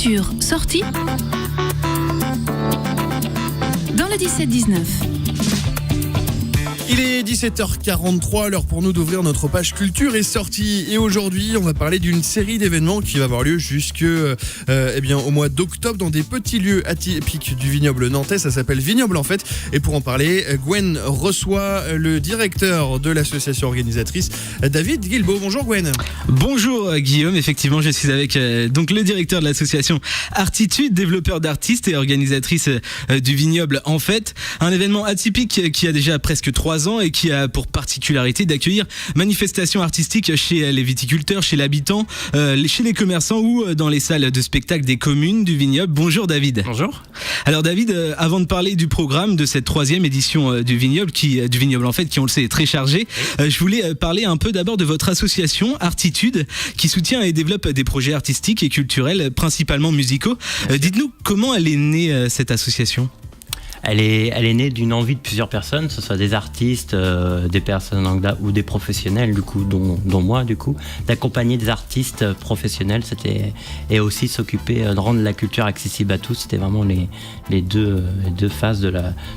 culture, sortie dans le 17-19. Il est 17h43, l'heure pour nous d'ouvrir notre page culture et sortie. Et aujourd'hui, on va parler d'une série d'événements qui va avoir lieu jusque au mois d'octobre dans des petits lieux atypiques du vignoble nantais. Ça s'appelle Vignoble en fait. Et pour en parler, Gwen reçoit le directeur de l'association organisatrice, David Guilbeault. Bonjour Gwen. Bonjour Guillaume, effectivement je suis avec donc le directeur de l'association Artitude, développeur d'artistes et organisatrice du Vignoble en fait. Un événement atypique qui a déjà presque 3 ans et qui a pour particularité d'accueillir manifestations artistiques chez les viticulteurs, chez l'habitant, chez les commerçants ou dans les salles de spectacle des communes du Vignoble. Bonjour David. Bonjour. Alors David, avant de parler du programme de cette 3e édition du Vignoble, qui on le sait est très chargé, je voulais parler un peu d'abord de votre association Artitude qui soutient et développe des projets artistiques et culturels, principalement musicaux. Dites-nous comment elle est née cette association. Elle est née d'une envie de plusieurs personnes, que ce soit des artistes, des personnes lambda ou des professionnels, du coup, dont moi, du coup, d'accompagner des artistes professionnels, et aussi s'occuper de rendre la culture accessible à tous. C'était vraiment les deux phases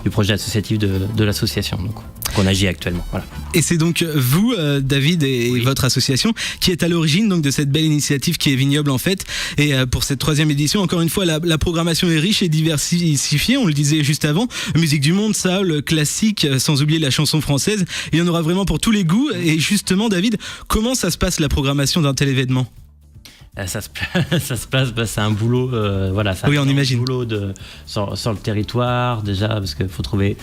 du projet associatif de l'association, donc qu'on agit actuellement. Voilà. Et c'est donc vous, David, et votre association qui est à l'origine donc de cette belle initiative qui est Vignoble en fait. Et pour cette 3e édition, encore une fois, la programmation est riche et diversifiée. On le disait juste avant. Musique du monde, soul, classique, sans oublier la chanson française. Il y en aura vraiment pour tous les goûts. Et justement, David, comment ça se passe la programmation d'un tel événement ? Ça se passe, c'est un boulot, oui, on imagine. Boulot sur le territoire déjà, parce qu'il faut trouver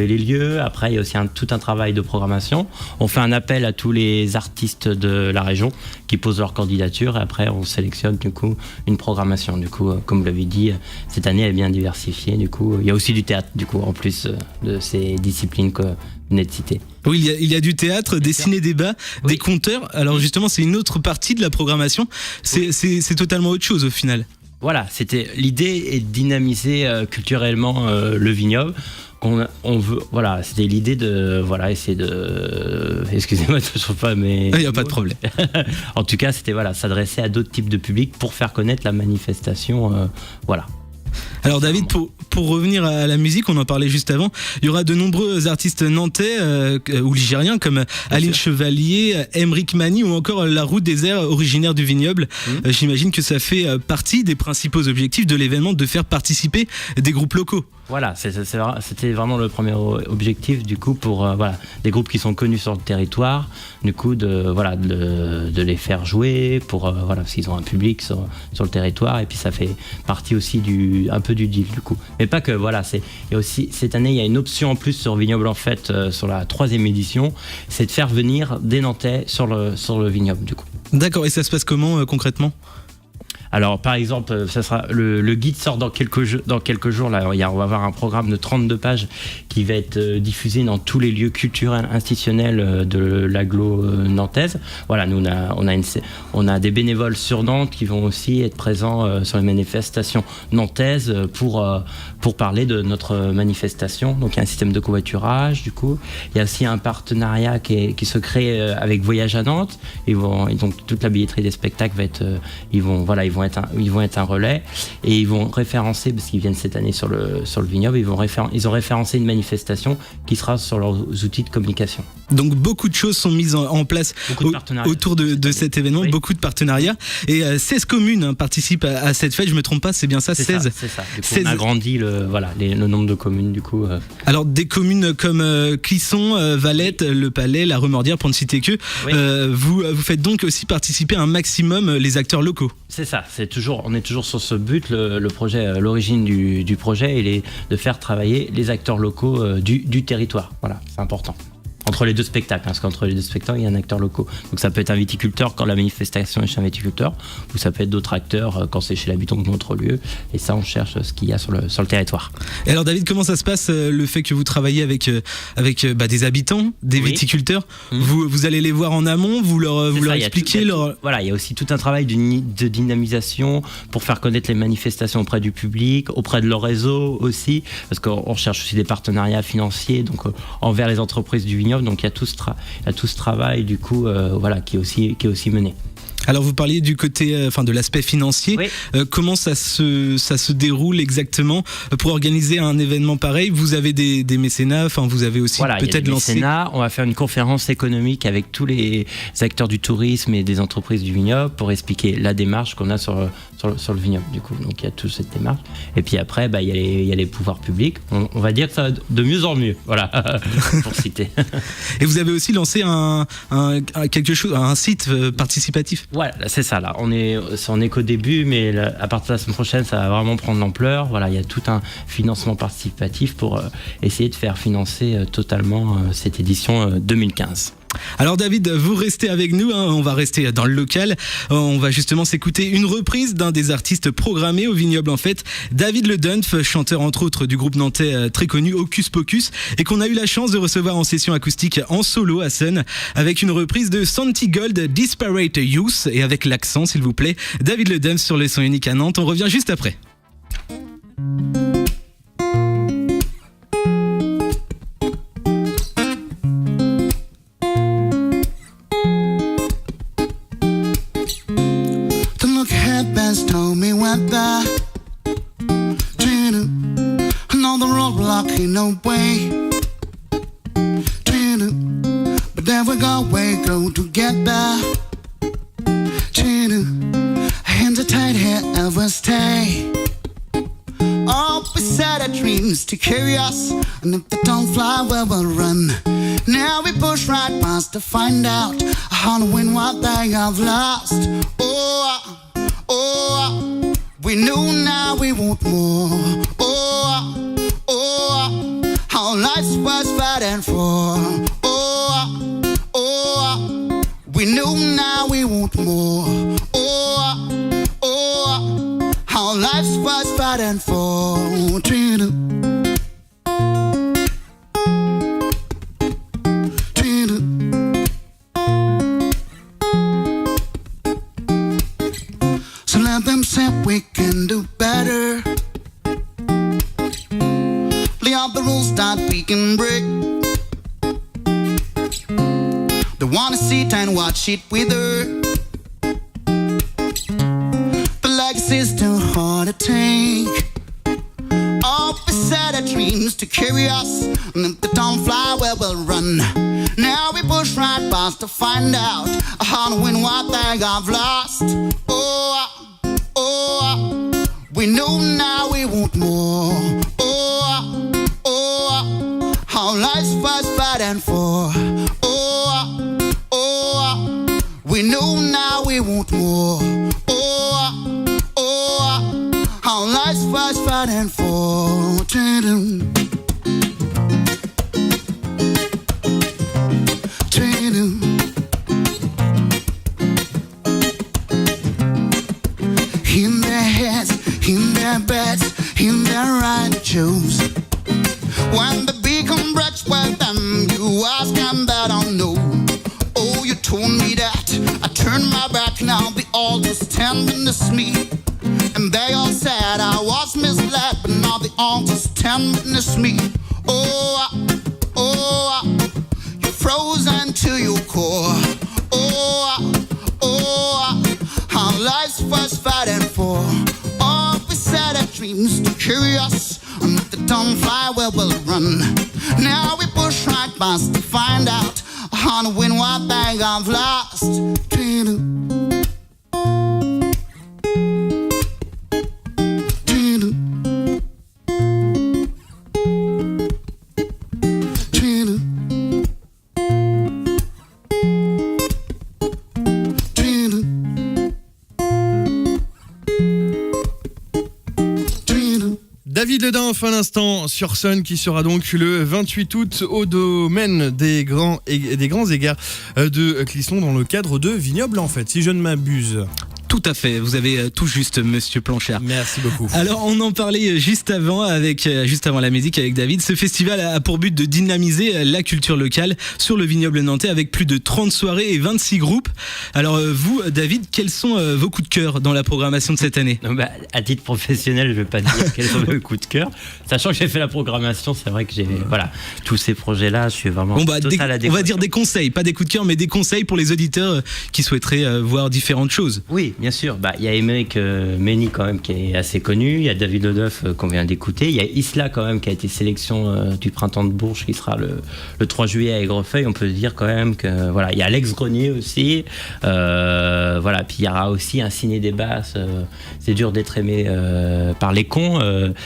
les lieux. Après, il y a aussi tout un travail de programmation. On fait un appel à tous les artistes de la région qui posent leur candidature, et après on sélectionne du coup une programmation. Du coup, comme vous l'avez dit, cette année elle est bien diversifiée. Du coup, il y a aussi du théâtre, du coup, en plus de ces disciplines que vous venez de citer. Oui, il y a du théâtre, des ciné-débats, des conteurs. Alors justement, c'est une autre partie de la programmation. C'est totalement autre chose au final. Voilà, l'idée est de dynamiser culturellement le vignoble. On veut, voilà, c'était l'idée de, essayer de, excusez-moi, je ne trouve pas, mais il n'y a pas de problème. En tout cas, c'était s'adresser à d'autres types de publics pour faire connaître la manifestation, Alors David, pour revenir à la musique, on en parlait juste avant, il y aura de nombreux artistes nantais ou ligériens comme Aline Chevalier, Emeric Mani ou encore La Route des Airs, originaire du Vignoble. J'imagine que ça fait partie des principaux objectifs de l'événement de faire participer des groupes locaux. Voilà, c'était vraiment le premier objectif du coup pour des groupes qui sont connus sur le territoire, du coup de les faire jouer pour parce qu'ils ont un public sur le territoire, et puis ça fait partie aussi un peu du deal du coup. Mais pas que il y a aussi cette année il y a une option en plus sur Vignoble en fait sur la 3e édition, c'est de faire venir des Nantais sur le Vignoble du coup. D'accord, et ça se passe comment concrètement ? Alors, par exemple, ça sera le guide sort dans quelques jours. Là, on va avoir un programme de 32 pages qui va être diffusé dans tous les lieux culturels institutionnels de l'agglo nantaise. Voilà, nous on a des bénévoles sur Nantes qui vont aussi être présents sur les manifestations nantaises pour parler de notre manifestation. Donc, il y a un système de covoiturage. Du coup, il y a aussi un partenariat qui se crée avec Voyage à Nantes. Et donc toute la billetterie des spectacles va être, ils vont être un relais, et ils vont référencer, parce qu'ils viennent cette année sur le vignoble, ils ont référencé une manifestation qui sera sur leurs outils de communication. Donc beaucoup de choses sont mises en place autour de cet événement, oui. Beaucoup de partenariats, et 16 communes participent à cette fête, je me trompe pas, c'est bien ça, 16. C'est ça. Du coup, 16. On a agrandi le nombre de communes du coup. Alors des communes comme Clisson, Valette, Le Palais, La Remordière, pour ne citer que, oui. Vous faites donc aussi participer un maximum les acteurs locaux. C'est ça, on est toujours sur ce but. Le projet, l'origine du projet, il est de faire travailler les acteurs locaux du territoire. Voilà, c'est important. Entre les deux spectacles, parce qu'entre les deux spectacles, il y a un acteur local. Donc ça peut être un viticulteur quand la manifestation est chez un viticulteur, ou ça peut être d'autres acteurs quand c'est chez l'habitant de notre lieu. Et ça, on cherche ce qu'il y a sur le territoire. Et alors David, comment ça se passe le fait que vous travaillez avec des habitants, des viticulteurs vous allez les voir en amont, vous leur expliquez Voilà, il y a aussi tout un travail de dynamisation pour faire connaître les manifestations auprès du public, auprès de leur réseau aussi, parce qu'on cherche aussi des partenariats financiers, donc envers les entreprises du vignoble. Donc il y a tout ce travail du coup qui est aussi mené. Alors vous parliez du côté, de l'aspect financier. Oui. Comment ça se déroule exactement pour organiser un événement pareil? Vous avez des mécénats, vous avez aussi Voilà, il y a peut-être des lancé. mécénats. On va faire une conférence économique avec tous les acteurs du tourisme et des entreprises du vignoble pour expliquer la démarche qu'on a sur le vignoble, du coup. Donc il y a toute cette démarche. Et puis après, il y a les pouvoirs publics. On va dire que ça va de mieux en mieux, voilà, pour citer. Et vous avez aussi lancé un site participatif. Voilà, c'est ça, là. On est qu'au début, mais là, à partir de la semaine prochaine, ça va vraiment prendre l'ampleur. Voilà, il y a tout un financement participatif pour essayer de faire financer totalement cette édition 2015. Alors David, vous restez avec nous, on va rester dans le local. On va justement s'écouter une reprise d'un des artistes programmés au vignoble en fait, David Le Dunf, chanteur entre autres du groupe nantais très connu Hocus Pocus, et qu'on a eu la chance de recevoir en session acoustique en solo à Sun, avec une reprise de Santi Gold, Disparate Youth, et avec l'accent s'il vous plaît, David Le Dunf sur le son unique à Nantes. On revient juste après. Told me what the another roadblock ain't no way. But there we go, we go together. Hands are tight here, ever stay. All beside our dreams to carry us, and if they don't fly, well, we'll run. Now we push right past to find out how to win what they have lost. Oh, we know now we want more. Oh, how life's worth fighting for. Oh, we know now we want more. Oh, how life's worth fighting for. So let them say we can do better. Lay out the rules that we can break. They wanna sit and watch it wither. The legacy's too hard to take. All beside our dreams to carry us, and if they don't fly, well, we'll run. Now we push right past to find out how to win what they have lost. Oh, we know now we want more. Oh, how life's worth fighting for. Oh, we know now we want more. Oh, how life's worth fighting for. In their heads, in their beds, in their right shoes. When the beacon breaks with them, you ask them that I know. Oh, you told me that I turned my back, now the altar's standing witness me. And they all said I was misled, but now the altar's standing witness me. Oh, you're frozen to your core. Oh, how life's first fighting for. All beside our dreams to carry us. And if they don't fly, well, we'll run. Now we push right past to find out how to win what they have lost. David Le Dunf à l'instant sur Sun, qui sera donc le 28 août au domaine des grands égards de Clisson dans le cadre de Vignoble en fait, si je ne m'abuse. Tout à fait, vous avez tout juste, monsieur Planchard. Merci beaucoup. Alors, on en parlait juste avant la musique avec David. Ce festival a pour but de dynamiser la culture locale sur le vignoble nantais avec plus de 30 soirées et 26 groupes. Alors, vous, David, quels sont vos coups de cœur dans la programmation de cette année ? Donc, à titre professionnel, je ne vais pas dire quels sont mes coups de cœur. Sachant que j'ai fait la programmation, c'est vrai que j'ai tous ces projets-là, je suis vraiment total adéquat. On va dire des conseils, pas des coups de cœur, mais des conseils pour les auditeurs qui souhaiteraient voir différentes choses. Oui, bien sûr. Il y a Émeric Mény quand même qui est assez connu. Il y a David Ledeuf qu'on vient d'écouter. Il y a Isla quand même qui a été sélection du printemps de Bourges qui sera le 3 juillet à Aigrefeuille. On peut dire quand même que voilà. Il y a Alex Grenier aussi. Voilà. Puis il y aura aussi un ciné-débat. C'est dur d'être aimé par les cons.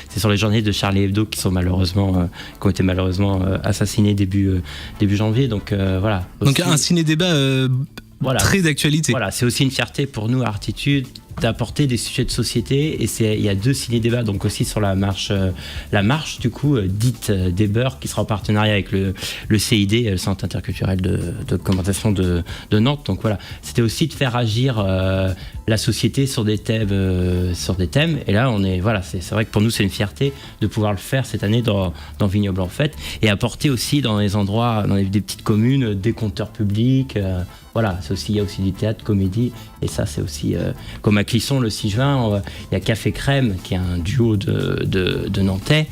C'est sur les journées de Charlie Hebdo qui ont été malheureusement assassinés début janvier. Donc voilà. Aussi, donc un ciné-débat très d'actualité. Voilà, c'est aussi une fierté pour nous, Artitude, d'apporter des sujets de société. Et il y a 2 ciné-débats, donc aussi sur la marche du coup, dite des Beurs, qui sera en partenariat avec le CID, le Centre interculturel de documentation de Nantes. Donc voilà, c'était aussi de faire agir la société sur des thèmes. Et là, c'est vrai que pour nous, c'est une fierté de pouvoir le faire cette année dans Vignoble en Fête, et apporter aussi dans les endroits, des petites communes, des compteurs publics. Voilà, il y a aussi du théâtre, comédie, et ça c'est aussi comme à Clisson le 6 juin, il y a Café Crème qui est un duo de Nantais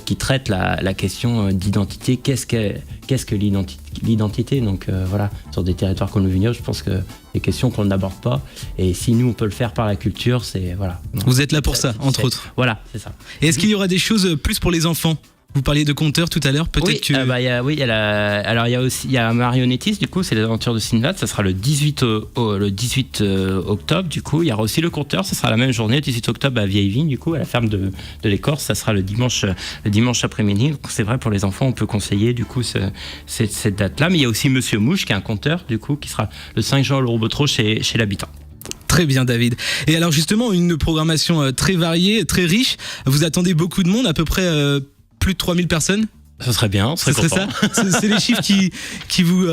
qui traite la question d'identité. Qu'est-ce que l'identité? Donc voilà, sur des territoires comme le Vignoble, je pense que des questions qu'on n'aborde pas, et si nous on peut le faire par la culture, c'est voilà. Vous êtes là pour ça, entre autres. Voilà, c'est ça. Et est-ce qu'il y aura des choses plus pour les enfants ? Vous parliez de compteurs tout à l'heure, peut-être que... il y a un marionnettiste, du coup, c'est l'aventure de Sinbad, ça sera le 18 octobre, du coup. Il y aura aussi le compteur, ça sera la même journée, le 18 octobre à Vieille-Vigne, du coup, à la ferme de l'Écorce, ça sera le dimanche après-midi. Donc c'est vrai, pour les enfants, on peut conseiller, du coup, cette date-là. Mais il y a aussi Monsieur Mouche, qui est un compteur, du coup, qui sera le 5 juin au Robotro chez l'habitant. Très bien, David. Et alors justement, une programmation très variée, très riche. Vous attendez beaucoup de monde, à peu près... plus de 3000 personnes? Ce serait bien, ce serait ça. C'est les chiffres qui vous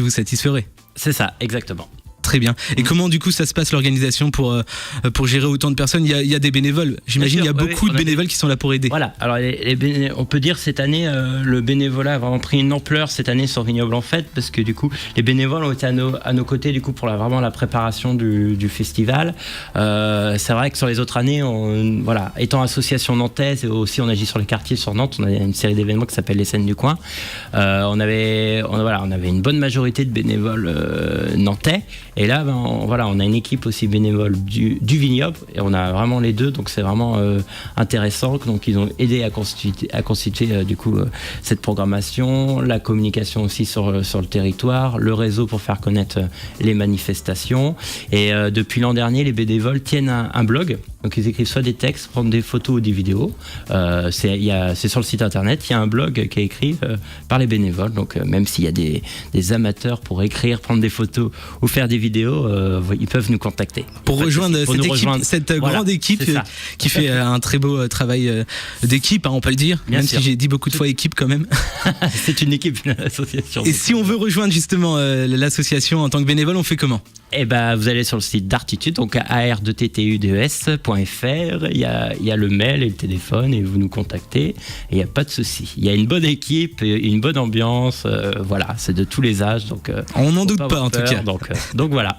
satisferaient. C'est ça, exactement. Très bien. Et comment du coup ça se passe l'organisation pour gérer autant de personnes? Il y a des bénévoles. J'imagine il y a beaucoup de bénévoles qui sont là pour aider. Voilà. Alors on peut dire cette année le bénévolat a vraiment pris une ampleur cette année sur Vignoble en Fête, parce que du coup les bénévoles ont été à nos côtés du coup pour vraiment la préparation du festival. C'est vrai que sur les autres années, étant association nantaise et aussi on agit sur les quartiers sur Nantes, on a une série d'événements qui s'appelle les scènes du coin. On avait une bonne majorité de bénévoles nantais. Et là, on a une équipe aussi bénévole du vignoble, et on a vraiment les deux, donc c'est vraiment intéressant. Donc ils ont aidé à constituer du coup cette programmation, la communication aussi sur le territoire, le réseau pour faire connaître les manifestations. Et depuis l'an dernier, les bénévoles tiennent un blog. Donc ils écrivent soit des textes, prendre des photos ou des vidéos. C'est sur le site internet, il y a un blog qui est écrit par les bénévoles. Donc même s'il y a des amateurs pour écrire, prendre des photos ou faire des vidéos, ils peuvent nous contacter. Pour rejoindre cette grande équipe qui fait un très beau travail d'équipe, on peut le dire. Bien même sûr. si j'ai dit beaucoup de fois équipe quand même. C'est une équipe, une association. Et si on veut rejoindre justement l'association en tant que bénévole, on fait comment? Vous allez sur le site d'Artitude, donc ardttudes.fr. Il y a le mail et le téléphone, et vous nous contactez, et il n'y a pas de souci. Il y a une bonne équipe, une bonne ambiance, c'est de tous les âges. Donc, on n'en doute pas en tout cas. Donc voilà.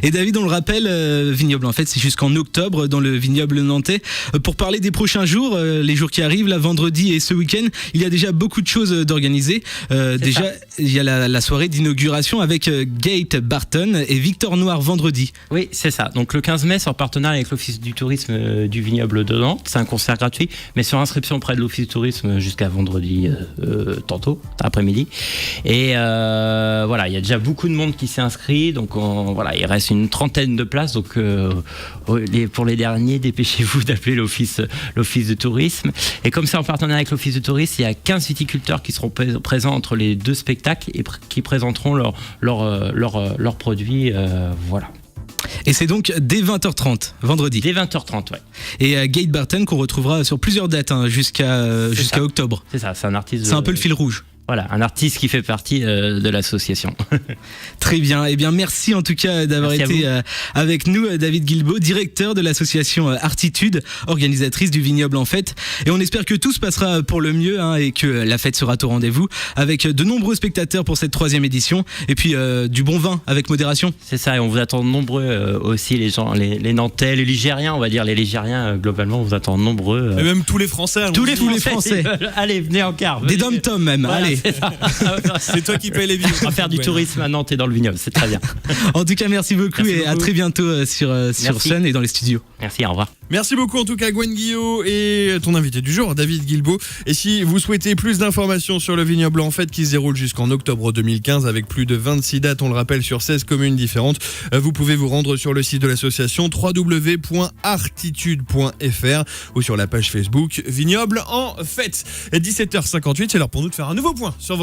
Et David, on le rappelle, Vignoble en Fête, c'est jusqu'en octobre dans le vignoble nantais. Pour parler des prochains jours, les jours qui arrivent, là, vendredi et ce week-end, il y a déjà beaucoup de choses d'organiser. Il y a la soirée d'inauguration avec Gate Barton et Victor Noir vendredi. Oui, c'est ça. Donc le 15 mai, c'est en partenariat avec l'Office du tourisme du vignoble de Nantes. C'est un concert gratuit, mais sur inscription auprès de l'Office du tourisme jusqu'à vendredi tantôt, après-midi. Et il y a déjà beaucoup de monde qui s'est inscrit. Donc il reste une trentaine de places, donc pour les derniers, dépêchez-vous d'appeler l'office de tourisme. Et comme c'est en partenariat avec l'office de tourisme, il y a 15 viticulteurs qui seront présents entre les deux spectacles et qui présenteront leurs produits. Et c'est donc dès 20h30, vendredi. Dès 20h30, ouais. Et Gate Barton qu'on retrouvera sur plusieurs dates jusqu'à octobre. C'est ça, c'est un artiste. C'est un peu le fil rouge. Voilà, un artiste qui fait partie de l'association. Très bien. Eh bien, merci en tout cas d'avoir Merci été avec nous, David Guilbeault, directeur de l'association Artitude, organisatrice du Vignoble en Fête. Et on espère que tout se passera pour le mieux et que la fête sera au rendez-vous avec de nombreux spectateurs pour cette 3e édition. Et puis du bon vin avec modération. C'est ça, et on vous attend nombreux aussi, les gens, les Nantais, les Ligériens, on va dire. Les Ligériens, globalement, on vous attend nombreux. Et même tous les Français. Tous les Français. Allez, venez en car. Des dom-toms même. Voilà, Allez. c'est ça. C'est toi qui payes les billets. On va faire du tourisme à Nantes et dans le vignoble, c'est très bien. En tout cas, merci beaucoup Merci et à beaucoup. très bientôt sur Sun et dans les studios. Merci, au revoir. Merci beaucoup en tout cas Gwen Guillot et ton invité du jour David Guilbeault. Et si vous souhaitez plus d'informations sur le Vignoble en Fête qui se déroule jusqu'en octobre 2015 avec plus de 26 dates, on le rappelle, sur 16 communes différentes, vous pouvez vous rendre sur le site de l'association www.artitude.fr ou sur la page Facebook Vignoble en Fête. 17h58, c'est l'heure pour nous de faire un nouveau point sur vos